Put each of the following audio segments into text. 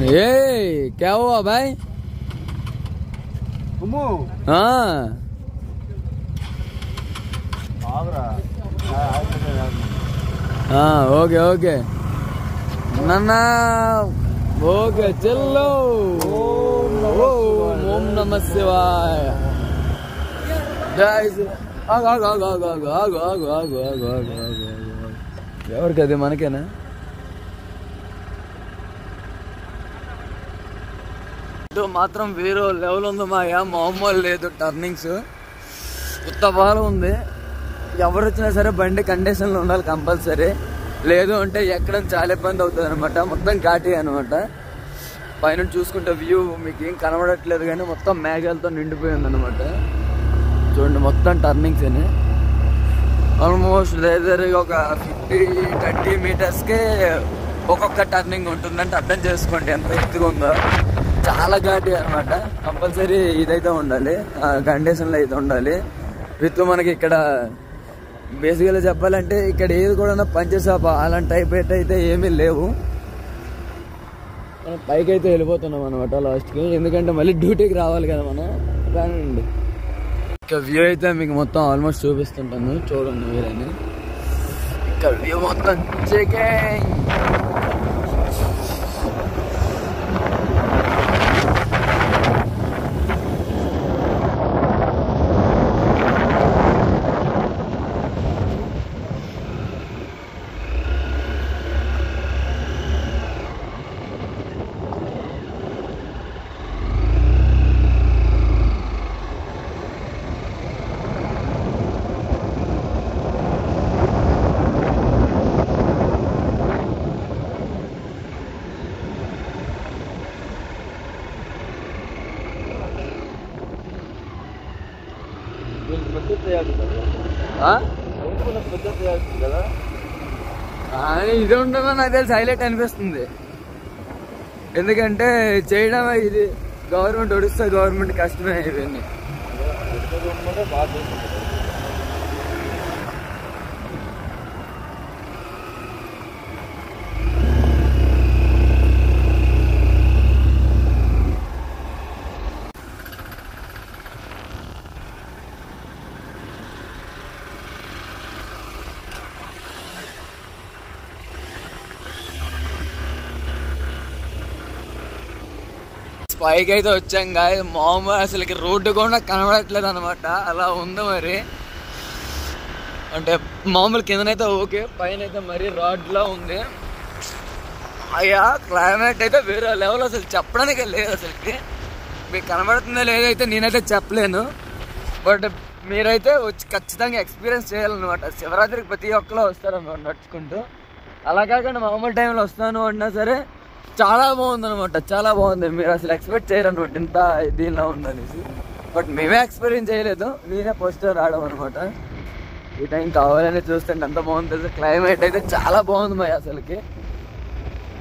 ये क्या हुआ भाई? हाँ हाँ ओके ओके नाना ओके चलो। ओम नमः शिवाय। आगो आगो आगो आगो आगो आगो आगो आगो आगो आगो आगो ఎవరు కదా మనకేనా? ఇటు మాత్రం వేరే లెవెల్ ఉంది మాయా, మామూలు లేదు. టర్నింగ్స్ కొత్త బాగా ఉంది. ఎవరు వచ్చినా సరే బండి కండిషన్లో ఉండాలి కంపల్సరీ, లేదు అంటే ఎక్కడం చాలా ఇబ్బంది అవుతుంది అనమాట. మొత్తం ఘాటీ అనమాట. పైన చూసుకుంటే వ్యూ మీకు ఏం కనబడట్లేదు కానీ మొత్తం మేఘాలతో నిండిపోయింది అనమాట. చూడండి మొత్తం టర్నింగ్స్ అని. ఆల్మోస్ట్ దగ్గర ఒక 50-30 మీటర్స్కే ఒక్కొక్క టర్నింగ్ ఉంటుందంటే అర్థం చేసుకోండి ఎంత ఎత్తుగా ఉందో. చాలా ఘాటీ అనమాట. కంపల్సరీ ఇదైతే ఉండాలి, కండిషన్లో అయితే ఉండాలి. విత్ మనకి ఇక్కడ బేసికల్గా చెప్పాలంటే ఇక్కడ ఏది కూడా పంచసాప అలాంటి టైప్ అయితే ఏమీ లేవు. మనం పైకి అయితే వెళ్ళిపోతున్నాం అనమాట లాస్ట్కి, ఎందుకంటే మళ్ళీ డ్యూటీకి రావాలి కదా మనం. రానండి ఇక వ్యూ అయితే మీకు మొత్తం ఆల్మోస్ట్ చూపిస్తుంటాను, చూడండి మీరని. ఇక్కడ వ్యూ మొత్తం చెకింగ్. ఇది ఉండడం నాకు తెలిసి హైలైట్ అనిపిస్తుంది. ఎందుకంటే చేయడం ఇది గవర్నమెంట్, ఒడిస్సా గవర్నమెంట్ కష్టమే ఇవన్నీ. పైకి అయితే వచ్చాం గాయ. మామూలు అసలుకి రోడ్డు కూడా కనబడట్లేదు అనమాట, అలా ఉంది మరి. అంటే మామూలు కిందనైతే ఓకే, పైన అయితే మరీ రాడ్లా ఉంది. అయ్యా క్లైమేట్ అయితే వేరే లెవెల్, అసలు చెప్పడానికి లేదు. అసలుకి మీకు కనబడుతుందో లేదైతే నేనైతే చెప్పలేను, బట్ మీరైతే వచ్చి ఖచ్చితంగా ఎక్స్పీరియన్స్ చేయాలన్నమాట. శివరాత్రికి ప్రతి ఒక్కరు వస్తారన్నమాట నడుచుకుంటూ. అలా కాకుండా మామూలు టైంలో వస్తాను అన్నా సరే చాలా బాగుంది అనమాట, చాలా బాగుంది. మీరు అసలు ఎక్స్పెక్ట్ చేయరు అనమాట ఇంత దీనిలో ఉందనేసి. బట్ మేమే ఎక్స్పీరియన్స్ చేయలేదు, నేనే ఫస్ట్ రావడం అనమాట. ఈ టైం కావాలని చూస్తుంటే ఎంత బాగుంటుంది. క్లైమేట్ అయితే చాలా బాగుంది మరి. అసలుకి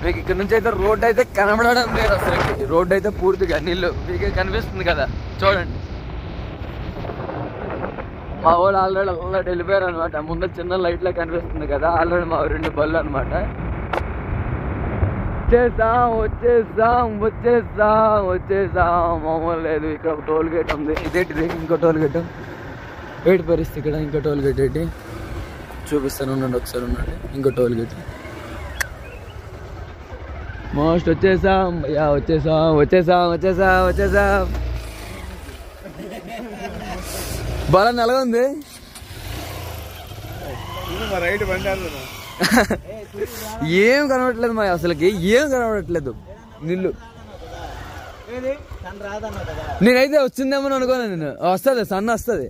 మీకు ఇక్కడ నుంచి అయితే రోడ్ అయితే కనబడడం లేదు. అసలుకి రోడ్ అయితే పూర్తిగా నీళ్ళు మీకు కనిపిస్తుంది కదా, చూడండి. మా వాళ్ళు ఆల్రెడీ వెళ్ళిపోయారు అనమాట. ముందు చిన్న లైట్లో కనిపిస్తుంది కదా, ఆల్రెడీ మా 2 బళ్ళు అనమాట. వచ్చేసాం. మామూలు లేదు. ఇక్కడ ఒక టోల్ గేట్ ఉంది. ఇదేంటిది? ఇంకో టోల్ గేట్. వెయిట్ పరిస్థితి ఇక్కడ ఇంకో టోల్ గేట్ ఏంటి చూపిస్తాను, ఉండండి ఒకసారి ఉండండి. ఇంకో టోల్ గేట్ మోస్ట్ వచ్చేసాం. వచ్చేసాం. బాగా నెలగా ఉంది. ఏం కనబడట్లేదు మా అసలుకి, ఏం కనబడట్లేదు నీళ్ళు. నేనైతే వచ్చిందేమో అనుకోను. నేను వస్తుంది, సన్ వస్తుంది.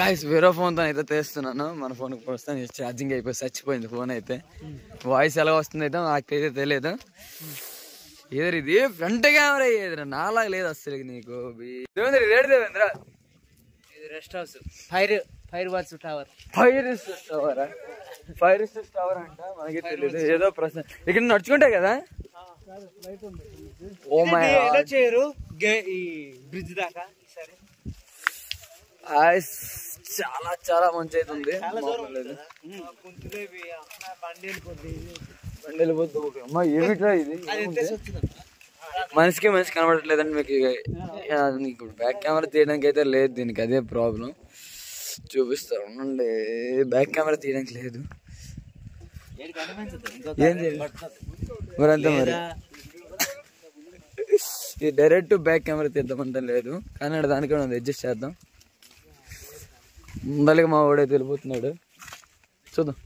గాయ్స్ వేరే ఫోన్తో అయితే తీస్తున్నాను. మన ఫోన్కి ప్రస్తుతం ఛార్జింగ్ అయిపోయి చచ్చిపోయింది ఫోన్ అయితే. వాయిస్ ఎలా వస్తుంది అయితే నాకైతే తెలియదు. ఏదైనా ఇది ఫ్రంట్ కెమెరా ఏదైనా నాలాగా లేదు అసలు. నీకు rate Devendra rest house fire watch tower. Fire tower అంట, మనకి తెలియదు. ఏదో ప్రశ్న ఇక్కడ నడుచుకుంటే కదా. ఓ మై చేయరు బ్రిడ్జ్ దాకా. చాలా చాలా మంచి అయితే ఉంది. బండి వెళ్ళిపోతుంది. అమ్మా ఏమిట్రా ఇది, మనిషికి మనిషి కనబడట్లేదండి మీకు. నీకు బ్యాక్ కెమెరా తీయడానికి అయితే లేదు దీనికి, అదే ప్రాబ్లం. చూపిస్తా ఉండండి, బ్యాక్ కెమెరా తీయడానికి లేదు. ఏం మరి అంతే మరి, ఇది డైరెక్ట్ బ్యాక్ కెమెరా తీద్దామంటే లేదు, కానీ దానికే ఉంది, అడ్జస్ట్ చేద్దాం. ముందలకి మా వాడైతే వెళ్ళిపోతున్నాడు, చూద్దాం.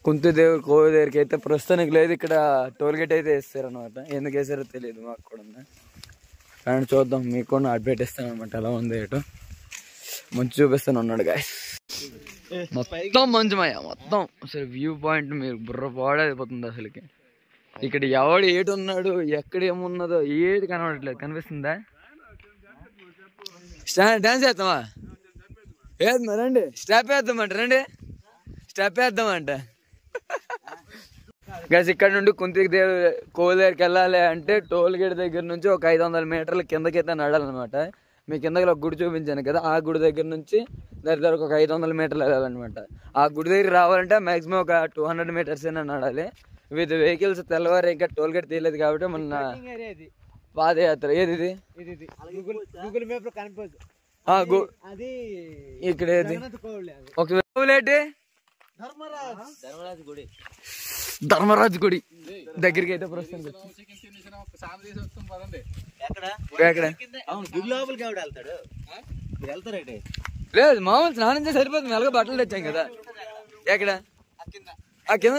కుంతిదేవి కోవి దగ్గరికి అయితే ప్రస్తుతానికి లేదు, ఇక్కడ టోల్ గేట్ అయితే వేస్తారు అనమాట. ఎందుకు వేసారో తెలియదు మాకు కూడా, కానీ చూద్దాం. మీకు కూడా అప్డేట్ ఇస్తాను అనమాట, ఎలా ఉంది ఏటో మంచి చూపిస్తాను ఉన్నాడు గాయస్. మొత్తం మంచి మాయ, మొత్తం అసలు వ్యూ పాయింట్ మీరు బుర్ర పాడైపోతుంది అసలుకి. ఇక్కడ ఎవడు ఏటు ఉన్నాడు, ఎక్కడ ఏమున్నదో ఏది కనబడట్లేదు. కనిపిస్తుందా? డాన్స్ చేద్దామా? వేద్దామా రండి, స్టెప్ వేద్దామంట, రండి స్టెప్ వేద్దామంట గైస్. ఇక్కడ నుండి కుంతిదేవి కోవిల దగ్గరికి వెళ్ళాలి అంటే టోల్ గేట్ దగ్గర నుంచి ఒక 500 మీటర్ల కిందకైతే నడాలన్నమాట. మీ కిందకి ఒక గుడి చూపించాను కదా, ఆ గుడి దగ్గర నుంచి దగ్గర ఒక 500 మీటర్లు వెళ్ళాలన్నమాట. ఆ గుడి దగ్గర రావాలంటే మాక్సిమం ఒక 200 మీటర్స్ అయినా నడాలి. విత్ వెహికల్స్ తెల్లవారు ఇంకా టోల్ గేట్ తీయలేదు కాబట్టి మొన్న పాదయాత్ర. ఏది ఇది? ఇక్కడ ఏది? ఒక ధర్మరాజు గుడి దగ్గరికి అయితే ప్రస్తుతం లేదు, మామూలు స్నానం చేసి సరిపోతుంది. ఎలాగో బట్టలు తెచ్చాం కదా. ఎక్కడ? కింద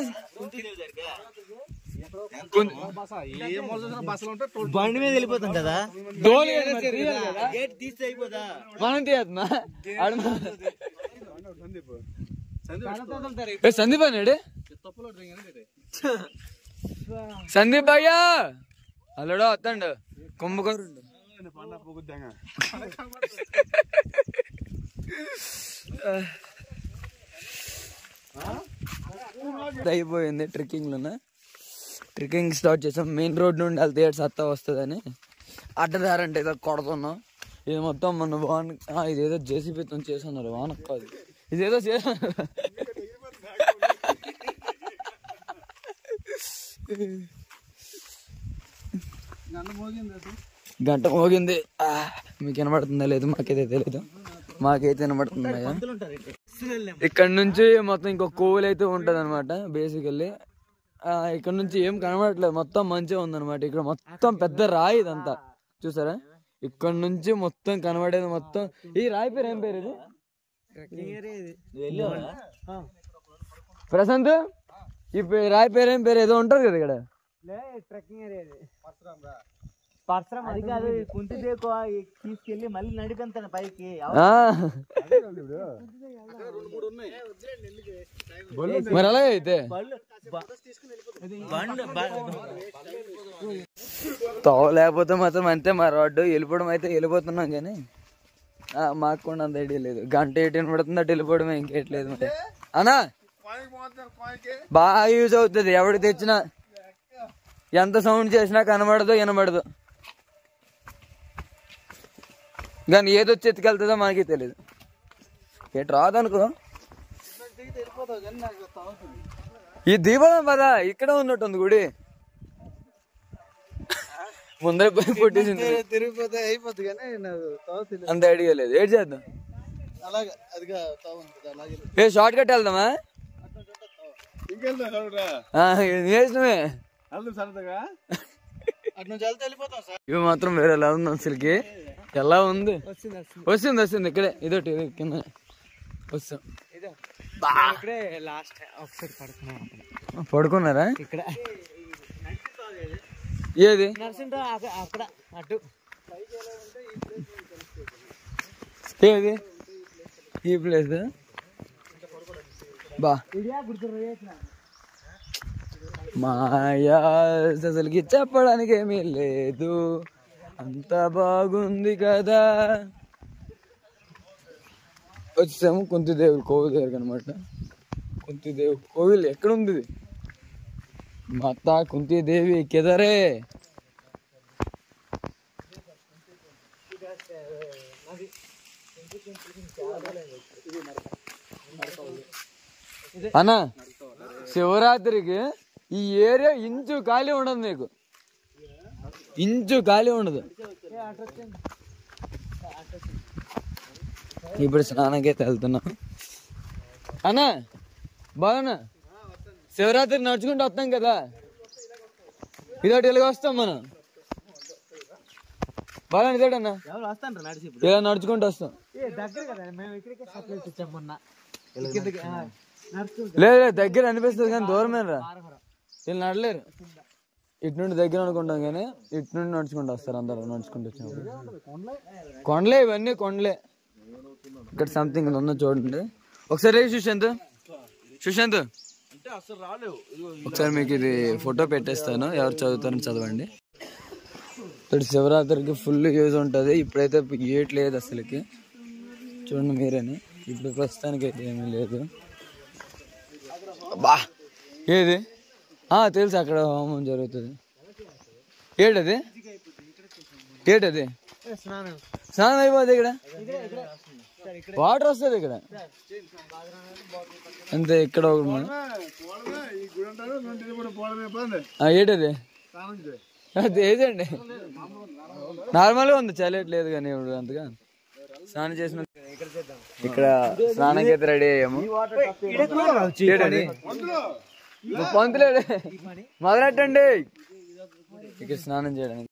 బండి మీద వెళ్ళిపోతాం కదా, మనం తీయద్దా? సందీప్ అన్నాడు. సందీప్ అయ్యా అల్లడో వస్తాడు కుంభకరు అయిపోయింది. ట్రెక్కింగ్ స్టార్ట్ చేసాం. మెయిన్ రోడ్ నుండి వెళ్తే సత్తా వస్తుందని అడ్డదారంటే ఏదో కొడుతున్నాం. ఇది మొత్తం మన వాన్, ఇదేదో జేసీబీతో చేస్తున్నారు, వాన కాదు ఇదేదో చేస్తున్నారు. గంట మోగింది. మీకు వినబడుతుందా లేదు మాకైతే తెలీదు, మాకైతే వినబడుతున్నాయా. ఇక్కడ నుంచి మొత్తం ఇంకో కోవిల్ అయితే ఉంటది అనమాట బేసికల్లీ. ఇక్కడ నుంచి ఏం కనబడట్లేదు, మొత్తం మంచిగా ఉందన్నమాట. ఇక్కడ మొత్తం పెద్ద రాయి ఇదంతా చూసారా. ఇక్కడ నుంచి మొత్తం కనబడేది మొత్తం. ఈ రాయి పేరు ఏం పేరు? ఇది ప్రశాంత్, ఈ రాయి పేరు ఏం పేరు? ఏదో ఉంటది కదా ఇక్కడ. తీసుకెళ్ళి మళ్ళీ నడిపెంతాను పైకి. మరి అలాగే అయితే తోవ లేకపోతే మాత్రం అంతే. మా రోడ్డు వెళ్ళిపోవడం అయితే వెళ్ళిపోతున్నాం, కానీ మాకు కూడా అంత ఐడియా లేదు. గంట 18 పడుతుంది అటు వెళ్ళిపోవడమే, ఇంకేట్లేదు మరి. అన్నా బాగా యూజ్ అవుతుంది, ఎవడు తెచ్చినా ఎంత సౌండ్ చేసినా కనబడదు వినబడదు, కానీ ఏదొచ్చి ఎత్తుకెళ్తుందో మనకి తెలియదు. ఎటు రాదనుకో. ఈ దీపం పదా ఇక్కడ ఉన్నట్టుంది గుడి, ముందర పోయి కొట్టేసింది. తిరిగిపోతే అయిపోద్ది కానీ అంత ఐడియా లేదు. ఏం చేద్దాం? ఏ షార్ట్ కట్ వెళ్దామా? వేసినమే ఇవి మాత్రం వేరే ఎలా ఉంది అసలుకి. ఎలా ఉంది? వస్తుంది వస్తుంది ఇక్కడే ఇదోటి కింద వస్తాం. పడుకున్నారా ఇక్కడ? ఏది అక్కడ అటు ఏది? ఈ ప్లేస్ బా మాయా అసలుకి చెప్పడానికి ఏమీ లేదు, అంత బాగుంది కదా. వచ్చాము కుంతిదేవి కోవిల్ దగ్గరికి అనమాట. కుంతిదేవి కోవిల్ ఎక్కడ ఉంది? మాతా కుంతిదేవి కిదరే. అన్న శివరాత్రికి ఈ ఏరియా ఇంచు ఖాళీ ఉండదు, మీకు ఇంచు ఖాళీ ఉండదు. ఇప్పుడు స్నానానికైతే వెళ్తున్నాం. అన్న బాగున్నా, శివరాత్రి నడుచుకుంటూ వస్తాం కదా, ఇదోటి ఇలాగ వస్తాం మనం. బాగా ఇదేటన్నా ఇలా నడుచుకుంటూ వస్తాం. లేదు దగ్గర అనిపిస్తుంది కానీ దూరమే రా, వీళ్ళు నడలేరు. ఇటు నుండి దగ్గర అనుకుంటాం కానీ ఇటు నుండి నడుచుకుంటూ వస్తారు అందరూ. నడుచుకుంటూ వచ్చినప్పుడు కొండలే, ఇవన్నీ కొండలే. ఇక్కడ సంథింగ్ ఉందో చూడండి ఒకసారి. సుశాంత్ ఒకసారి మీకు ఇది ఫోటో పెట్టేస్తాను, ఎవరు చదువుతారని చదవండి. ఇక్కడ శివరాత్రికి ఫుల్ యూజ్ ఉంటుంది. ఇప్పుడైతే ఇయ్యట్లేదు అసలుకి, చూడండి మీరని. ఇప్పుడు ప్రస్తుతానికి అయితే ఏమీ లేదు. బా ఏది తెలుసు, అక్కడ హోమం జరుగుతుంది. ఏటది స్నానం అయిపోతుంది ఇక్కడ, వాటర్ వస్తుంది ఇక్కడ అంతే. ఇక్కడ ఏటది అది ఏదండి, నార్మల్గా ఉంది, చల్లట్లేదు కానీ ఇప్పుడు అంతగా. స్నానం చేసిన ఇక్కడ స్నానానికి అయితే రెడీ అయ్యాము. పంతులేడు మొదలెట్టండి ఇక్కడ స్నానం చేయడానికి.